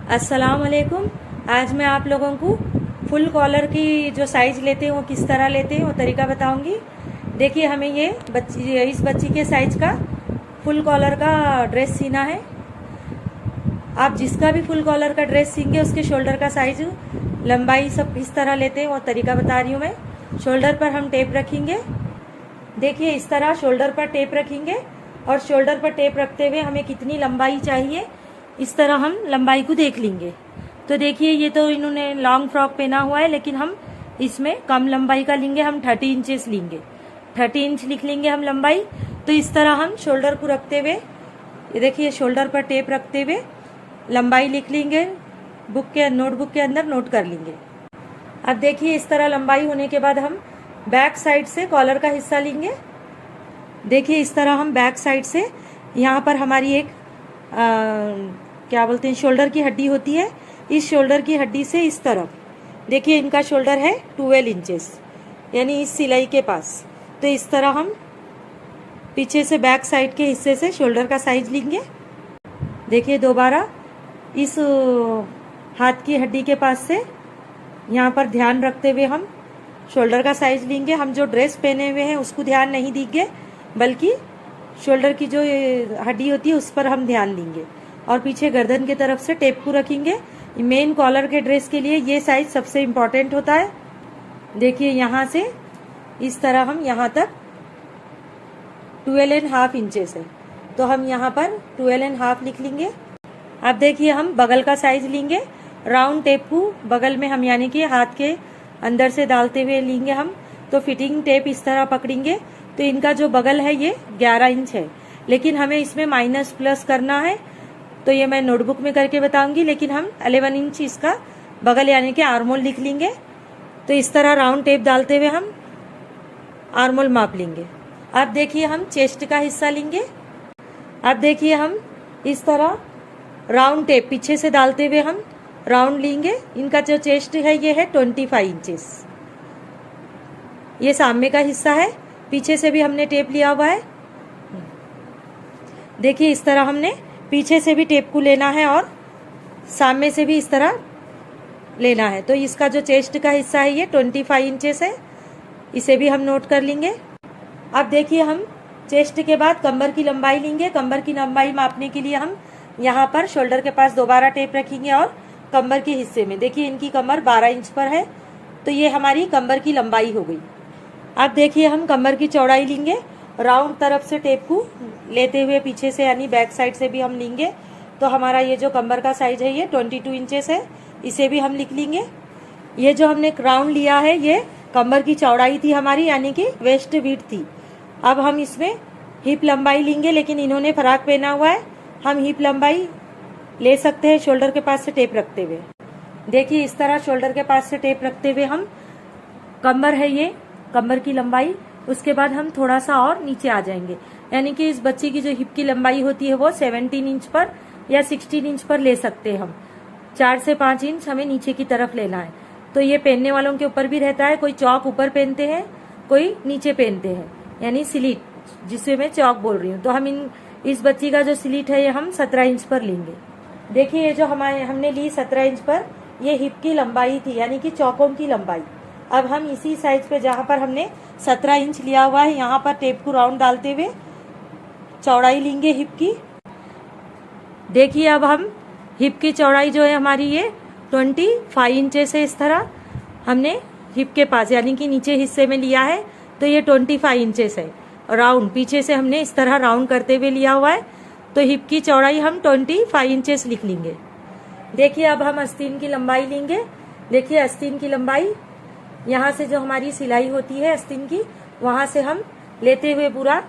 अस्सलाम वालेकुम। आज मैं आप लोगों को फुल कॉलर की जो साइज़ लेते हैं वो किस तरह लेते हैं वो तरीका बताऊंगी। देखिए, हमें इस बच्ची के साइज़ का फुल कॉलर का ड्रेस सीना है। आप जिसका भी फुल कॉलर का ड्रेस सींगे उसके शोल्डर का साइज लंबाई सब इस तरह लेते हैं वो तरीका बता रही हूँ मैं। शोल्डर पर हम टेप रखेंगे। देखिए, इस तरह शोल्डर पर टेप रखेंगे और शोल्डर पर टेप रखते हुए हमें कितनी लंबाई चाहिए इस तरह हम लंबाई को देख लेंगे। तो देखिए, ये तो इन्होंने लॉन्ग फ्रॉक पहना हुआ है, लेकिन हम इसमें कम लंबाई का लेंगे। हम 30 इंचेस लेंगे, 30 इंच लिख लेंगे हम लंबाई। तो इस तरह हम शोल्डर को रखते हुए, ये देखिए, शोल्डर पर टेप रखते हुए लंबाई लिख लेंगे। नोटबुक के अंदर नोट कर लेंगे। अब देखिए, इस तरह लंबाई होने के बाद हम बैक साइड से कॉलर का हिस्सा लेंगे। देखिए, इस तरह हम बैक साइड से, यहाँ पर हमारी एक क्या बोलते हैं, शोल्डर की हड्डी होती है। इस शोल्डर की हड्डी से इस तरफ देखिए, इनका शोल्डर है 12 इंचेस, यानी इस सिलाई के पास। तो इस तरह हम पीछे से बैक साइड के हिस्से से शोल्डर का साइज लेंगे। देखिए, दोबारा इस हाथ की हड्डी के पास से यहाँ पर ध्यान रखते हुए हम शोल्डर का साइज लेंगे। हम जो ड्रेस पहने हुए हैं उसको ध्यान नहीं देंगे, बल्कि शोल्डर की जो हड्डी होती है उस पर हम ध्यान देंगे। और पीछे गर्दन की तरफ से टेप को रखेंगे। मेन कॉलर के ड्रेस के लिए ये साइज सबसे इम्पोर्टेंट होता है। देखिए, यहाँ से इस तरह हम यहाँ तक 12.5 इंचेस है, तो हम यहाँ पर 12.5 लिख लेंगे। अब देखिए, हम बगल का साइज लेंगे। राउंड टेप को बगल में हम, यानी कि हाथ के अंदर से डालते हुए लेंगे हम। तो फिटिंग टेप इस तरह पकड़ेंगे। तो इनका जो बगल है ये 11 इंच है, लेकिन हमें इसमें माइनस प्लस करना है। तो ये मैं नोटबुक में करके बताऊंगी, लेकिन हम 11 इंच इसका बगल यानी कि आर्मोल लिख लेंगे। तो इस तरह राउंड टेप डालते हुए हम आर्मोल माप लेंगे। अब देखिए, हम चेस्ट का हिस्सा लेंगे। अब देखिए, हम इस तरह राउंड टेप पीछे से डालते हुए हम राउंड लेंगे। इनका जो चेस्ट है ये है 25 इंचेस। ये सामने का हिस्सा है, पीछे से भी हमने टेप लिया हुआ है। देखिए, इस तरह हमने पीछे से भी टेप को लेना है और सामने से भी इस तरह लेना है। तो इसका जो चेस्ट का हिस्सा है ये 25 इंचेस है, इसे भी हम नोट कर लेंगे। अब देखिए, हम चेस्ट के बाद कमर की लंबाई लेंगे। कमर की लंबाई मापने के लिए हम यहाँ पर शोल्डर के पास दोबारा टेप रखेंगे और कमर के हिस्से में, देखिए, इनकी कमर 12 इंच पर है, तो ये हमारी कमर की लंबाई हो गई। अब देखिए, हम कमर की चौड़ाई लेंगे। राउंड तरफ से टेप को लेते हुए पीछे से, यानी बैक साइड से भी हम लेंगे। तो हमारा ये जो कमर का साइज है ये 22 इंचेस है, इसे भी हम लिख लेंगे। ये जो हमने राउंड लिया है ये कमर की चौड़ाई थी हमारी, यानी कि वेस्ट विड्थ थी। अब हम इसमें हिप लंबाई लेंगे, लेकिन इन्होंने फ्रॉक पहना हुआ है, हम हिप लंबाई ले सकते हैं शोल्डर के पास से टेप रखते हुए। देखिए, इस तरह शोल्डर के पास से टेप रखते हुए हम, कमर है ये कमर की लंबाई, उसके बाद हम थोड़ा सा और नीचे आ जाएंगे, यानी कि इस बच्ची की जो हिप की लंबाई होती है वो 17 इंच पर या 16 इंच पर ले सकते हैं हम। 4 से 5 इंच हमें नीचे की तरफ लेना है। तो ये पहनने वालों के ऊपर भी रहता है, कोई चौक ऊपर पहनते हैं, कोई नीचे पहनते हैं, यानी स्लीट, जिसे मैं चौक बोल रही हूँ। तो हम इस बच्ची का जो स्लीट है ये हम 17 इंच पर लेंगे। देखिए, ये जो हमने ली 17 इंच पर, ये हिप की लंबाई थी, यानी कि चौकों की लंबाई। अब हम इसी साइज पे जहाँ पर हमने 17 इंच लिया हुआ है, यहाँ पर टेप को राउंड डालते हुए चौड़ाई लेंगे हिप की। देखिए, अब हम हिप की चौड़ाई जो है हमारी ये 25 इंचेस है। इस तरह हमने हिप के पास, यानी कि नीचे हिस्से में लिया है, तो ये 25 इंचेस है। राउंड पीछे से हमने इस तरह राउंड करते हुए लिया हुआ है, तो हिप की चौड़ाई हम 25 इंचेस लिख लेंगे। देखिए, अब हम आस्तीन की लंबाई लेंगे। देखिए, आस्तीन की लंबाई यहाँ से जो हमारी सिलाई होती है आस्तीन की, वहां से हम लेते हुए पूरा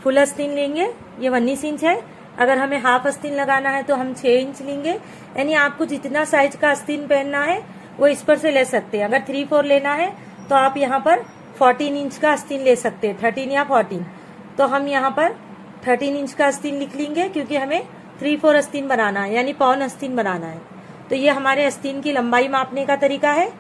फुल आस्तीन लेंगे। ये 19 इंच है। अगर हमें हाफ आस्तीन लगाना है तो हम 6 इंच लेंगे। यानी आपको जितना साइज का आस्तीन पहनना है वो इस पर से ले सकते हैं। अगर 3/4 लेना है तो आप यहाँ पर 14 इंच का आस्तीन ले सकते हैं, 13 या 14। तो हम यहाँ पर 13 इंच का आस्तीन लिख लेंगे, क्योंकि हमें 3/4 आस्तीन बनाना है, यानी पौन आस्तीन बनाना है। तो ये हमारे आस्तीन की लंबाई मापने का तरीका है।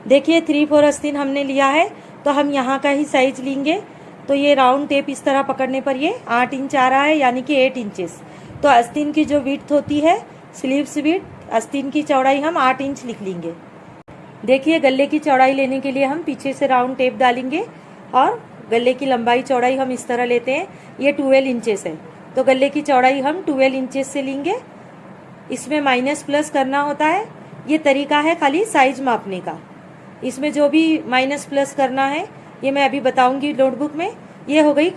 देखिए, 3/4 आस्तीन हमने लिया है, तो हम यहाँ का ही साइज लेंगे। तो ये राउंड टेप इस तरह पकड़ने पर ये 8 इंच आ रहा है, यानी कि 8 इंचेस। तो आस्तीन की जो विड्थ होती है स्लीव्स भी आस्तीन की चौड़ाई हम 8 इंच लिख लेंगे। देखिए गले की चौड़ाई लेने के लिए हम पीछे से राउंड टेप डालेंगे और गले की लंबाई चौड़ाई हम इस तरह लेते हैं। ये 12 इंचेस है, तो गले की चौड़ाई हम 12 इंचेस से लेंगे। इसमें माइनस प्लस करना होता है। ये तरीका है खाली साइज मापने का। इसमें जो भी माइनस प्लस करना है ये मैं अभी बताऊंगी नोटबुक में। ये हो गई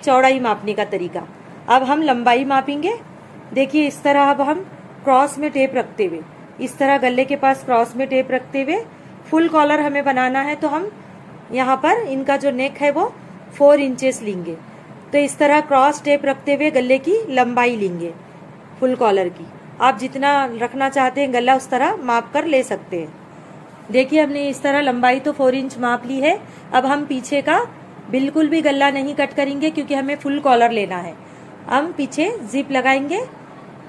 चौड़ाई मापने का तरीका। अब हम लंबाई मापेंगे। देखिए इस तरह अब हम क्रॉस में टेप रखते हुए, इस तरह गले के पास क्रॉस में टेप रखते हुए फुल कॉलर हमें बनाना है, तो हम यहाँ पर इनका जो नेक है वो 4 इंचेस लेंगे। तो इस तरह क्रॉस टेप रखते हुए गले की लंबाई लेंगे फुल कॉलर की। आप जितना रखना चाहते हैं गला उस तरह माप कर ले सकते हैं। देखिए हमने इस तरह लंबाई तो 4 इंच माप ली है। अब हम पीछे का बिल्कुल भी गला नहीं कट करेंगे क्योंकि हमें फुल कॉलर लेना है। हम पीछे जिप लगाएंगे।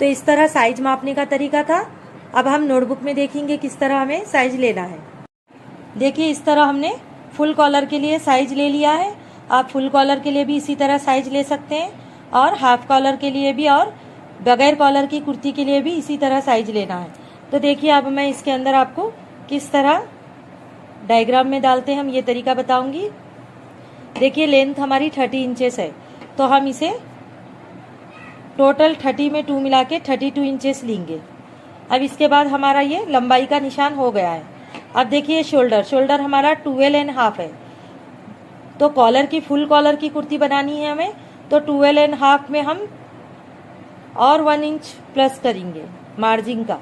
तो इस तरह साइज मापने का तरीका था। अब हम नोटबुक में देखेंगे किस तरह हमें साइज लेना है। देखिए इस तरह हमने फुल कॉलर के लिए साइज ले लिया है। आप फुल कॉलर के लिए भी इसी तरह साइज ले सकते हैं और हाफ कॉलर के लिए भी और बगैर कॉलर की कुर्ती के लिए भी इसी तरह साइज लेना है। तो देखिए अब मैं इसके अंदर आपको किस तरह डायग्राम में डालते हैं हम ये तरीका बताऊंगी। देखिए लेंथ हमारी 30 इंचेस है, तो हम इसे टोटल 30 में 2 मिला के 32 इंचेस लेंगे। अब इसके बाद हमारा ये लंबाई का निशान हो गया है। अब देखिए शोल्डर हमारा 12.5 है। तो कॉलर की फुल कॉलर की कुर्ती बनानी है हमें, तो 12.5 में हम और 1 इंच प्लस करेंगे मार्जिन का।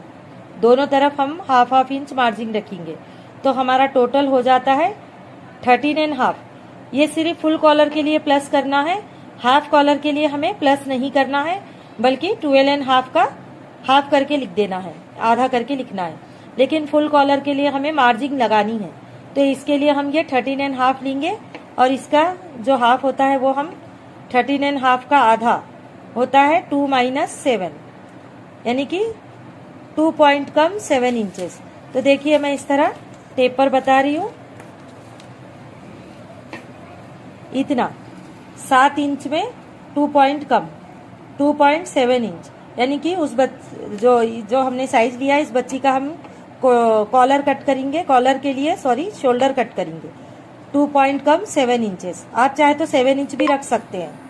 दोनों तरफ हम हाफ इंच मार्जिन रखेंगे, तो हमारा टोटल हो जाता है 13.5। ये सिर्फ फुल कॉलर के लिए प्लस करना है, हाफ कॉलर के लिए हमें प्लस नहीं करना है, बल्कि 12.5 का हाफ करके लिख देना है, आधा करके लिखना है। लेकिन फुल कॉलर के लिए हमें मार्जिन लगानी है, तो इसके लिए हम ये 13.5 लेंगे और इसका जो हाफ होता है वो हम 13.5 का आधा होता है 2 - 7, यानी कि 2 पॉइंट कम 7 इंचेस। तो देखिए मैं इस तरह टेप पर बता रही हूँ। इतना 7 इंच में 2 पॉइंट कम 2.7 इंच, यानी कि उस जो हमने साइज लिया है इस बच्ची का हम कॉलर कट करेंगे, कॉलर के लिए शोल्डर कट करेंगे 2 पॉइंट कम 7 इंचेस। आप चाहे तो 7 इंच भी रख सकते हैं।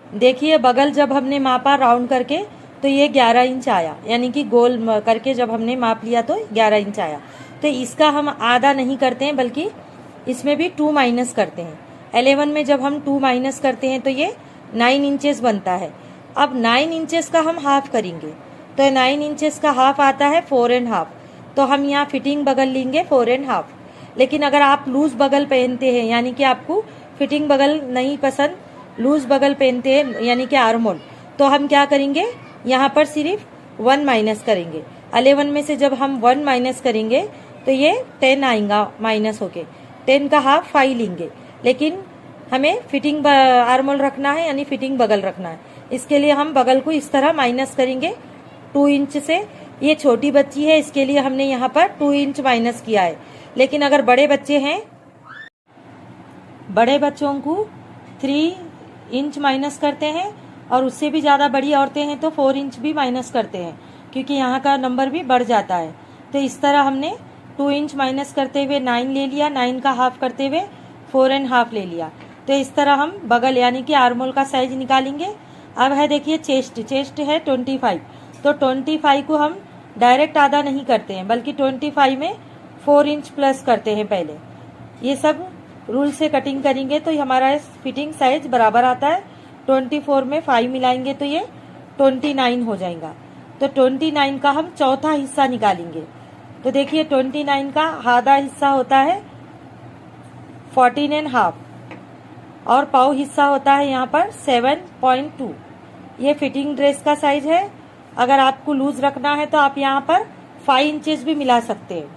देखिए बगल जब हमने मापा राउंड करके तो ये 11 इंच आया, यानी कि गोल करके जब हमने माप लिया तो 11 इंच आया। तो इसका हम आधा नहीं करते हैं, बल्कि इसमें भी 2 माइनस करते हैं। 11 में जब हम 2 माइनस करते हैं तो ये 9 इंचेस बनता है। अब 9 इंचेस का हम हाफ करेंगे, तो 9 इंचेस का हाफ आता है 4.5। तो हम यहाँ फिटिंग बगल लेंगे 4.5। लेकिन अगर आप लूज बगल पहनते हैं, यानी कि आपको फिटिंग बगल नहीं पसंद, लूज बगल पहनते हैं यानी कि आर्मोल, तो हम क्या करेंगे यहाँ पर सिर्फ 1 माइनस करेंगे। 11 में से जब हम 1 माइनस करेंगे तो ये 10 आएगा माइनस होके। 10 का हाफ 5 लेंगे, लेकिन हमें फिटिंग आर्मोल रखना है, यानी फिटिंग बगल रखना है। इसके लिए हम बगल को इस तरह माइनस करेंगे 2 इंच से। ये छोटी बच्ची है, इसके लिए हमने यहाँ पर 2 इंच माइनस किया है। लेकिन अगर बड़े बच्चे हैं, बड़े बच्चों को 3 इंच माइनस करते हैं, और उससे भी ज़्यादा बड़ी औरतें हैं तो 4 इंच भी माइनस करते हैं, क्योंकि यहाँ का नंबर भी बढ़ जाता है। तो इस तरह हमने 2 इंच माइनस करते हुए 9 ले लिया, 9 का हाफ करते हुए 4.5 ले लिया। तो इस तरह हम बगल यानी कि आर्मोल का साइज निकालेंगे। अब है देखिए चेस्ट है 25, तो 25 को हम डायरेक्ट आधा नहीं करते हैं, बल्कि 25 में 4 इंच प्लस करते हैं पहले। ये सब रूल से कटिंग करेंगे तो हमारा फिटिंग साइज बराबर आता है। 24 में 5 मिलाएंगे तो ये 29 हो जाएगा। तो 29 का हम चौथा हिस्सा निकालेंगे। तो देखिए 29 का आधा हिस्सा होता है 14.5 और पाव हिस्सा होता है यहाँ पर 7.2। ये फिटिंग ड्रेस का साइज है। अगर आपको लूज रखना है तो आप यहाँ पर 5 इंचेस भी मिला सकते हैं।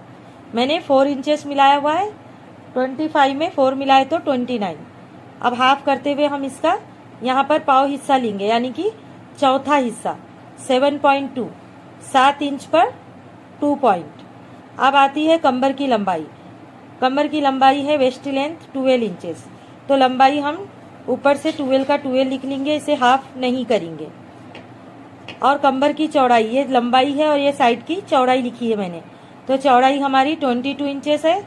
मैंने 4 इंचेस मिलाया हुआ है। 25 में 4 मिलाए तो 29। अब हाफ करते हुए हम इसका यहाँ पर पाव हिस्सा लेंगे, यानी कि चौथा हिस्सा 7.2, 7 इंच पर 2 पॉइंट। अब आती है कमर की लंबाई। कमर की लंबाई है वेस्ट लेंथ 12 इंचेस। तो लंबाई हम ऊपर से 12 का 12 लिख लेंगे, इसे हाफ नहीं करेंगे। और कमर की चौड़ाई, ये लंबाई है और ये साइड की चौड़ाई लिखी है मैंने, तो चौड़ाई हमारी 22 इंचेस है।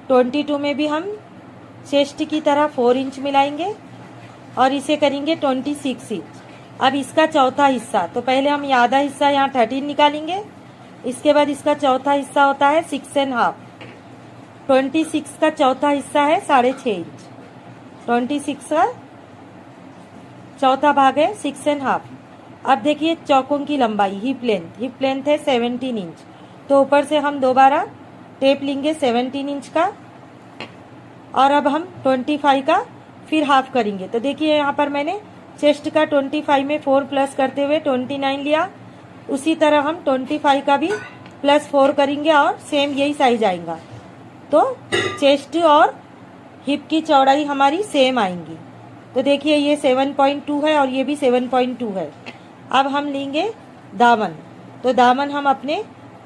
22 में भी हम चेस्ट की तरह 4 इंच मिलाएंगे और इसे करेंगे 26 इंच। अब इसका चौथा हिस्सा, तो पहले हम आधा हिस्सा यहाँ 13 निकालेंगे, इसके बाद इसका चौथा हिस्सा होता है 6.5। 26 का चौथा हिस्सा है 6.5 इंच। 26 का चौथा भाग है 6.5। अब देखिए चौकों की लंबाई, हिप लेंथ है 17 इंच, तो ऊपर से हम दोबारा टेप लेंगे 17 इंच का और अब हम 25 का फिर हाफ करेंगे। तो देखिए यहाँ पर मैंने चेस्ट का 25 में 4 प्लस करते हुए 29 लिया, उसी तरह हम 25 का भी +4 करेंगे और सेम यही साइज आएगा, तो चेस्ट और हिप की चौड़ाई हमारी सेम आएंगी। तो देखिए ये 7.2 है और ये भी 7.2 है। अब हम लेंगे दामन, तो दामन हम अपने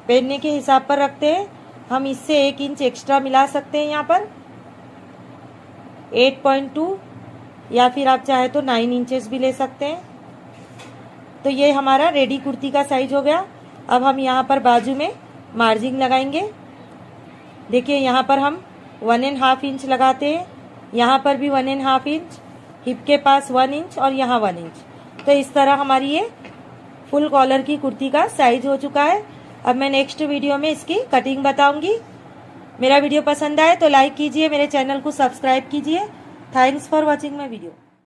पहनने के हिसाब पर रखते हैं, हम इससे 1 इंच एक्स्ट्रा मिला सकते हैं यहाँ पर 8.2, या फिर आप चाहे तो 9 इंचेस भी ले सकते हैं। तो ये हमारा रेडी कुर्ती का साइज हो गया। अब हम यहाँ पर बाजू में मार्जिन लगाएंगे। देखिए यहाँ पर हम 1.5 इंच लगाते हैं, यहाँ पर भी 1.5 इंच, हिप के पास 1 इंच और यहाँ 1 इंच। तो इस तरह हमारी ये फुल कॉलर की कुर्ती का साइज हो चुका है। अब मैं नेक्स्ट वीडियो में इसकी कटिंग बताऊंगी। मेरा वीडियो पसंद आए तो लाइक कीजिए, मेरे चैनल को सब्सक्राइब कीजिए। Thanks for watching my video.